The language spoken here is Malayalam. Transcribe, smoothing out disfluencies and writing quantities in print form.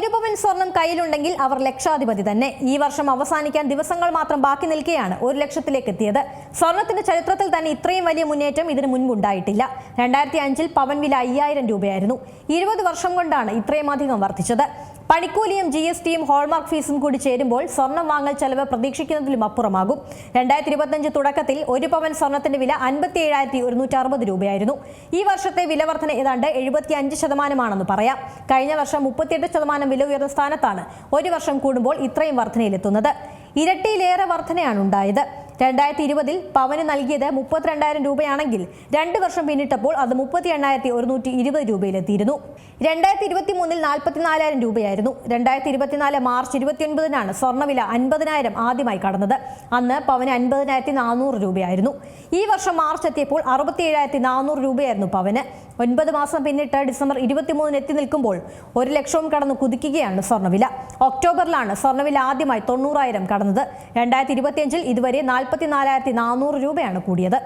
ഒരു പവൻ സ്വർണം കയ്യിലുണ്ടെങ്കിൽ അവർ ലക്ഷാധിപതി തന്നെ. ഈ വർഷം അവസാനിക്കാൻ ദിവസങ്ങൾ മാത്രം ബാക്കി നിൽക്കെയാണ് 1 ലക്ഷത്തിലേക്ക് എത്തിയത്. സ്വർണത്തിന്റെ ചരിത്രത്തിൽ തന്നെ ഇത്രയും വലിയ മുന്നേറ്റം ഇതിനു മുൻപുണ്ടായിട്ടില്ല. 2005-ൽ പവൻ വില 5000 രൂപയായിരുന്നു. 20 വർഷം കൊണ്ടാണ് ഇത്രയും അധികം വർദ്ധിച്ചത്. പണിക്കൂലിയും GSTയും ഹോൾമാർക്ക് ഫീസും കൂടി ചേരുമ്പോൾ സ്വർണം വാങ്ങൽ ചെലവ് പ്രതീക്ഷിക്കുന്നതിലും അപ്പുറമാകും. 2025 തുടക്കത്തിൽ 1 പവൻ സ്വർണത്തിന്റെ വില 57,160 രൂപയായിരുന്നു. ഈ വർഷത്തെ വില വർധന ഏതാണ്ട് 75% പറയാം. കഴിഞ്ഞ വർഷം 38% വില ഉയർന്ന സ്ഥാനത്താണ് 1 വർഷം കൂടുമ്പോൾ ഇത്രയും വർധനയിലെത്തുന്നത്. ഇരട്ടിയിലേറെ വർധനയാണ് ഉണ്ടായത്. 2020-ൽ പവന് നൽകിയത് 32,000 രൂപയാണെങ്കിൽ 2 വർഷം പിന്നിട്ടപ്പോൾ അത് 38,120 രൂപയിലെത്തിയിരുന്നു. 2023-ൽ 44,000 രൂപയായിരുന്നു. 2024 മാർച്ച് 29-നാണ് സ്വർണ്ണവില 50,000 ആദ്യമായി കടന്നത്. അന്ന് പവന് 50,400 രൂപയായിരുന്നു. ഈ വർഷം മാർച്ച് എത്തിയപ്പോൾ 67,400 രൂപയായിരുന്നു പവന്. 9 മാസം പിന്നിട്ട് ഡിസംബർ 23-ന് എത്തി നിൽക്കുമ്പോൾ 1 ലക്ഷവും കടന്നു കുതിക്കുകയാണ് സ്വർണ്ണവില. ഒക്ടോബറിലാണ് സ്വർണ്ണവില ആദ്യമായി 90,000 കടന്നത്. 2025-ൽ ഇതുവരെ 44,400 രൂപയാണ് കൂടിയത്.